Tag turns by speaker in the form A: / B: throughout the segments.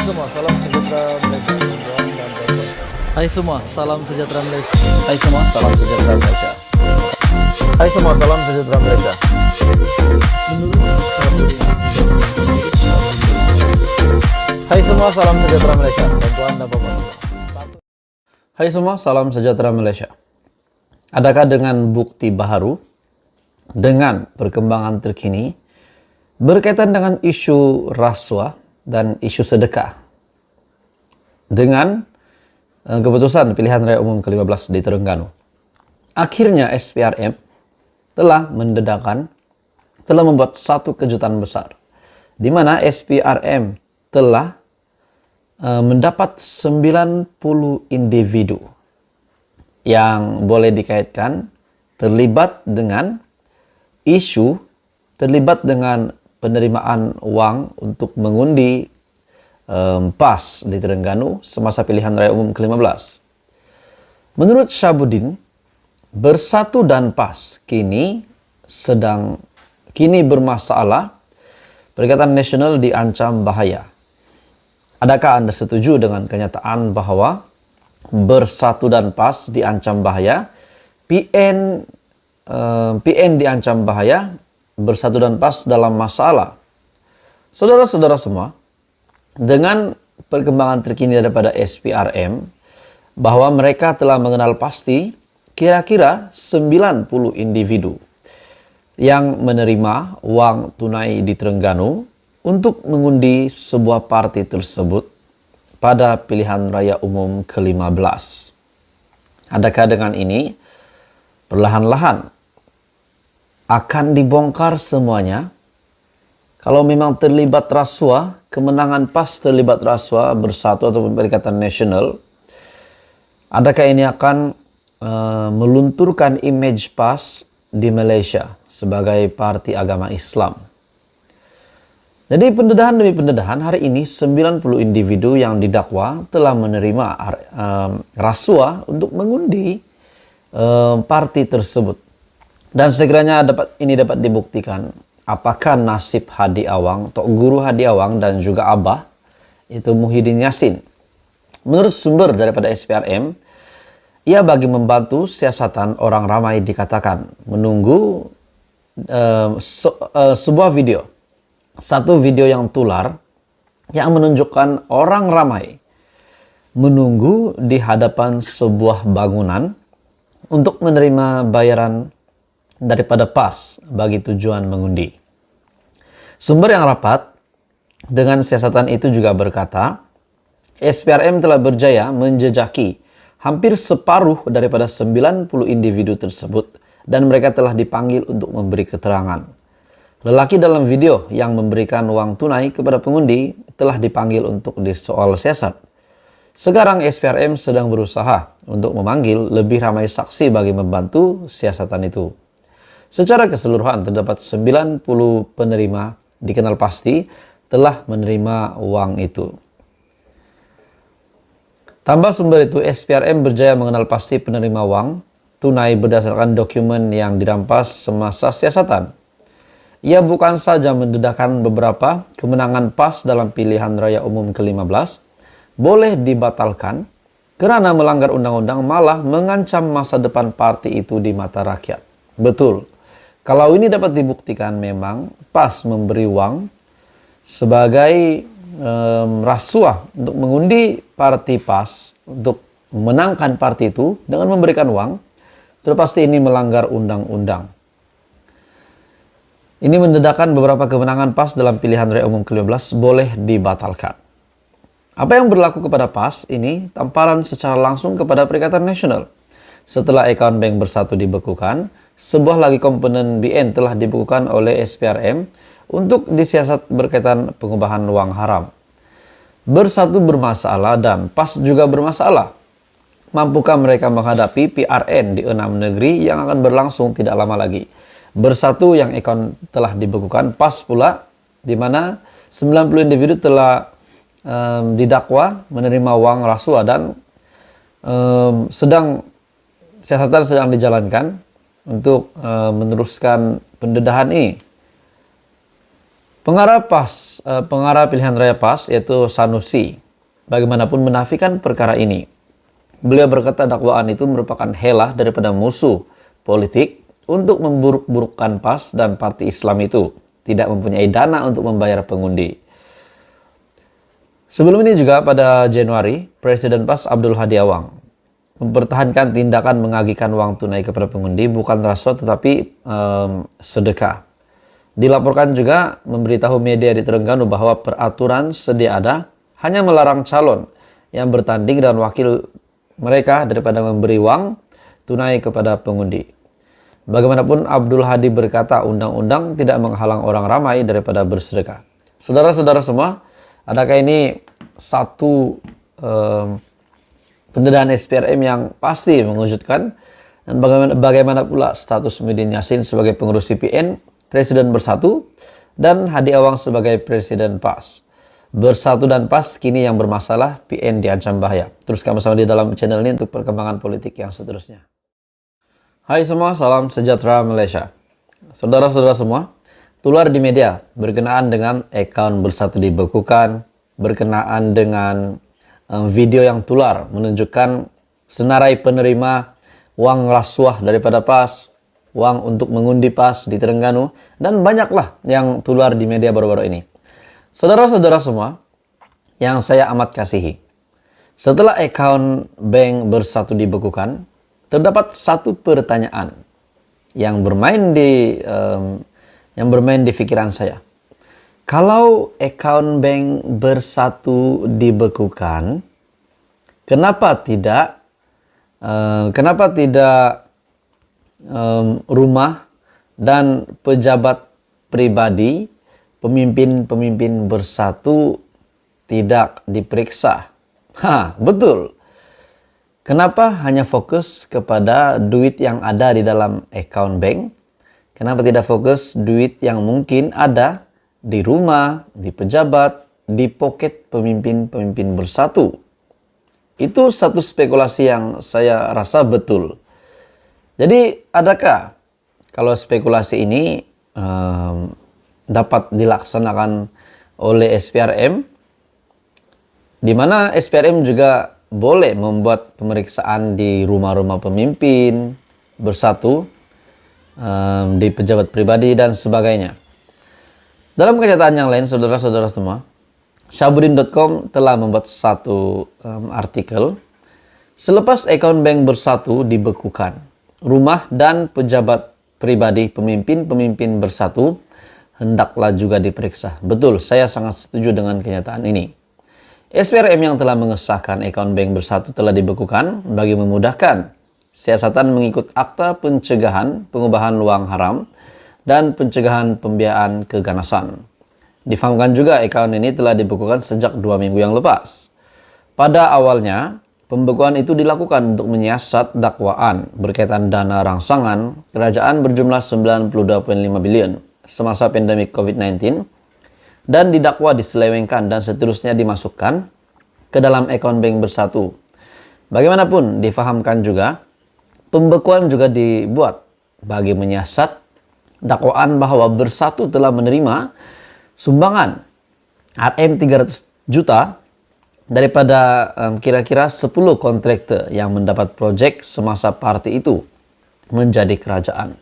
A: semua, salam sejahtera Malaysia. Hai semua, salam sejahtera Malaysia.
B: Hai semua, salam sejahtera Malaysia.
A: Hai semua, salam sejahtera Malaysia. Hai semua, salam sejahtera Malaysia. Bantuan dan Bapak semua.
B: Hai semua, salam sejahtera Malaysia. Adakah dengan bukti baru, dengan perkembangan terkini, berkaitan dengan isu rasuah dan isu sedekah, dengan keputusan pilihan raya umum ke-15 di Terengganu, akhirnya SPRM telah membuat satu kejutan besar, di mana SPRM telah mendapat 90 individu yang boleh dikaitkan terlibat dengan penerimaan uang untuk mengundi PAS di Terengganu semasa pilihan raya umum ke-15. Menurut Syahbudin, Bersatu dan PAS kini bermasalah. Perikatan Nasional diancam bahaya. Adakah Anda setuju dengan kenyataan bahwa Bersatu dan PAS diancam bahaya, PN diancam bahaya, Bersatu dan PAS dalam masalah? Saudara-saudara semua, dengan perkembangan terkini daripada SPRM, bahwa mereka telah mengenal pasti kira-kira 90 individu yang menerima uang tunai di Terengganu untuk mengundi sebuah parti tersebut pada pilihan raya umum ke-15. Adakah dengan ini perlahan-lahan akan dibongkar semuanya? Kalau memang terlibat rasuah, kemenangan PAS terlibat rasuah, Bersatu ataupun Perikatan Nasional, adakah ini akan melunturkan image PAS di Malaysia sebagai parti agama Islam? Jadi pendedahan demi pendedahan, hari ini 90 individu yang didakwa telah menerima rasuah untuk mengundi parti tersebut. Dan segera ini dapat dibuktikan apakah nasib Hadi Awang, Tok Guru Hadi Awang dan juga Abah, itu Muhyiddin Yassin. Menurut sumber daripada SPRM, ia bagi membantu siasatan orang ramai dikatakan menunggu sebuah video. Satu video yang tular yang menunjukkan orang ramai menunggu di hadapan sebuah bangunan untuk menerima bayaran daripada PAS bagi tujuan mengundi. Sumber yang rapat dengan siasatan itu juga berkata, SPRM telah berjaya menjejaki hampir separuh daripada 90 individu tersebut dan mereka telah dipanggil untuk memberi keterangan. Lelaki dalam video yang memberikan uang tunai kepada pengundi telah dipanggil untuk disoal siasat. Sekarang SPRM sedang berusaha untuk memanggil lebih ramai saksi bagi membantu siasatan itu. Secara keseluruhan terdapat 90 penerima dikenal pasti telah menerima uang itu. Tambah sumber itu, SPRM berjaya mengenal pasti penerima uang tunai berdasarkan dokumen yang dirampas semasa siasatan. Ia bukan saja mendedahkan beberapa kemenangan PAS dalam pilihan raya umum ke-15 boleh dibatalkan kerana melanggar undang-undang, malah mengancam masa depan parti itu di mata rakyat. Betul. Kalau ini dapat dibuktikan memang PAS memberi uang sebagai rasuah untuk mengundi parti PAS untuk memenangkan parti itu dengan memberikan uang, sudah pasti ini melanggar undang-undang. Ini mendedahkan beberapa kemenangan PAS dalam pilihan raya umum ke-15 boleh dibatalkan. Apa yang berlaku kepada PAS ini tamparan secara langsung kepada Perikatan Nasional. Setelah akaun bank Bersatu dibekukan, sebuah lagi komponen BN telah dibekukan oleh SPRM untuk disiasat berkaitan pengubahan uang haram. Bersatu bermasalah dan PAS juga bermasalah. Mampukah mereka menghadapi PRN di 6 negeri yang akan berlangsung tidak lama lagi? Bersatu yang akun telah dibekukan, PAS pula di mana 90 individu telah didakwa menerima uang rasuah dan siasatan sedang dijalankan untuk meneruskan pendedahan ini. Pengarah pilihan raya PAS yaitu Sanusi bagaimanapun menafikan perkara ini. Beliau berkata dakwaan itu merupakan helah daripada musuh politik untuk memburuk-burukkan PAS dan parti Islam itu tidak mempunyai dana untuk membayar pengundi. Sebelum ini juga pada Januari, Presiden PAS Abdul Hadi Awang mempertahankan tindakan mengagikan uang tunai kepada pengundi bukan rasuah tetapi sedekah. Dilaporkan juga memberitahu media di Terengganu bahwa peraturan sedia ada hanya melarang calon yang bertanding dan wakil mereka daripada memberi uang tunai kepada pengundi. Bagaimanapun Abdul Hadi berkata undang-undang tidak menghalang orang ramai daripada bersedekah. Saudara-saudara semua, adakah ini satu pendedahan SPRM yang pasti mengejutkan? Dan bagaimana pula status Muhyiddin Yassin sebagai pengurus CPN, Presiden Bersatu, dan Hadi Awang sebagai Presiden PAS. Bersatu dan PAS kini yang bermasalah, PN diancam bahaya. Teruskan bersama di dalam channel ini untuk perkembangan politik yang seterusnya. Hai semua, salam sejahtera Malaysia. Saudara-saudara semua, tular di media berkenaan dengan akun Bersatu dibekukan, berkenaan dengan video yang tular menunjukkan senarai penerima uang rasuah daripada PAS, uang untuk mengundi PAS di Terengganu, dan banyaklah yang tular di media baru-baru ini. Saudara-saudara semua yang saya amat kasihi, setelah akun bank Bersatu dibekukan, terdapat satu pertanyaan yang bermain di pikiran saya. Kalau akun bank Bersatu dibekukan, kenapa tidak rumah dan pejabat pribadi pemimpin-pemimpin Bersatu tidak diperiksa? Betul. Kenapa hanya fokus kepada duit yang ada di dalam account bank? Kenapa tidak fokus duit yang mungkin ada di rumah, di pejabat, di poket pemimpin-pemimpin Bersatu? Itu satu spekulasi yang saya rasa betul. Jadi, adakah kalau spekulasi ini dapat dilaksanakan oleh SPRM, di mana SPRM juga boleh membuat pemeriksaan di rumah-rumah pemimpin Bersatu, di pejabat pribadi dan sebagainya. Dalam kenyataan yang lain, saudara-saudara semua, Syahbudin.com telah membuat satu artikel selepas akun bank Bersatu dibekukan, rumah dan pejabat pribadi pemimpin-pemimpin Bersatu hendaklah juga diperiksa. Betul, saya sangat setuju dengan kenyataan ini. SPRM yang telah mengesahkan akun bank Bersatu telah dibekukan bagi memudahkan siasatan mengikut Akta Pencegahan Pengubahan Wang Haram dan Pencegahan Pembiayaan Keganasan. Difahamkan juga akun ini telah dibekukan sejak 2 minggu yang lepas. Pada awalnya, pembekuan itu dilakukan untuk menyiasat dakwaan berkaitan dana rangsangan kerajaan berjumlah 92.5 bilion semasa pandemik COVID-19 dan didakwa diselewengkan dan seterusnya dimasukkan ke dalam akun bank Bersatu. Bagaimanapun difahamkan juga, pembekuan juga dibuat bagi menyiasat dakwaan bahwa Bersatu telah menerima sumbangan RM 300 juta daripada kira-kira 10 kontraktor yang mendapat proyek semasa parti itu menjadi kerajaan.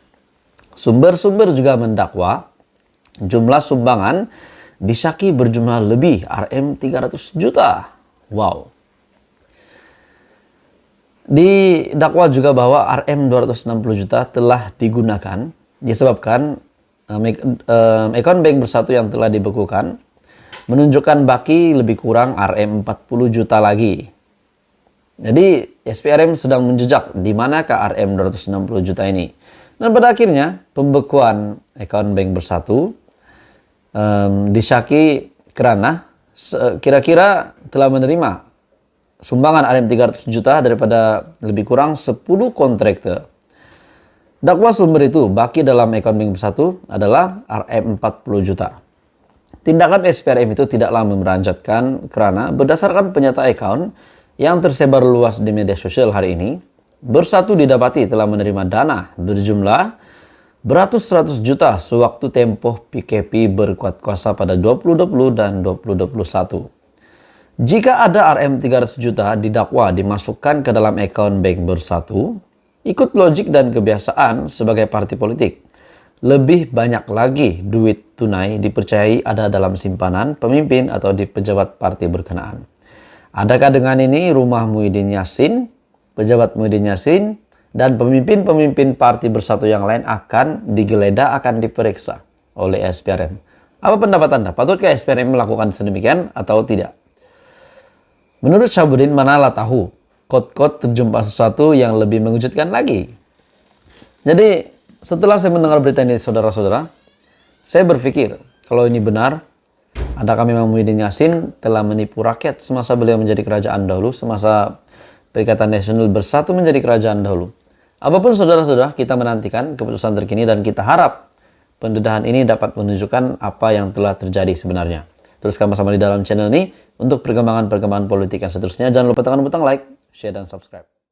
B: Sumber-sumber juga mendakwa jumlah sumbangan disyaki berjumlah lebih RM 300 juta. Wow. Didakwa juga bahwa RM 260 juta telah digunakan disebabkan akun bank Bersatu yang telah dibekukan menunjukkan baki lebih kurang RM 40 juta lagi. Jadi SPRM sedang menjejak di manakah RM 260 juta ini. Dan pada akhirnya pembekuan akun bank Bersatu disyaki kerana kira-kira telah menerima sumbangan RM 300 juta daripada lebih kurang 10 kontraktor. Dakwa sumber itu baki dalam akun bank Bersatu adalah RM 40 juta. Tindakan SPRM itu tidaklah memeranjatkan kerana berdasarkan penyata akun yang tersebar luas di media sosial hari ini, Bersatu didapati telah menerima dana berjumlah beratus-ratus juta sewaktu tempoh PKP berkuat kuasa pada 2020 dan 2021. Jika ada Rm 300 juta didakwa dimasukkan ke dalam akun bank Bersatu, ikut logik dan kebiasaan sebagai partai politik, lebih banyak lagi duit tunai dipercayai ada dalam simpanan pemimpin atau di pejabat partai berkenaan. Adakah dengan ini rumah Muhyiddin Yassin, pejabat Muhyiddin Yassin, dan pemimpin-pemimpin partai Bersatu yang lain akan digeledah, akan diperiksa oleh SPRM? Apa pendapat Anda? Patutkah SPRM melakukan sedemikian atau tidak? Menurut Syahbudin, manalah tahu, kot-kot terjumpa sesuatu yang lebih mengejutkan lagi. Jadi, setelah saya mendengar berita ini, saudara-saudara, saya berpikir, kalau ini benar, adakah memang Muhyiddin Yassin telah menipu rakyat semasa beliau menjadi kerajaan dahulu, semasa Perikatan Nasional Bersatu menjadi kerajaan dahulu. Apapun saudara-saudara, kita menantikan keputusan terkini dan kita harap pendedahan ini dapat menunjukkan apa yang telah terjadi sebenarnya. Teruskan bersama di dalam channel ini untuk perkembangan-perkembangan politik yang seterusnya. Jangan lupa tekan butang like, share, dan subscribe.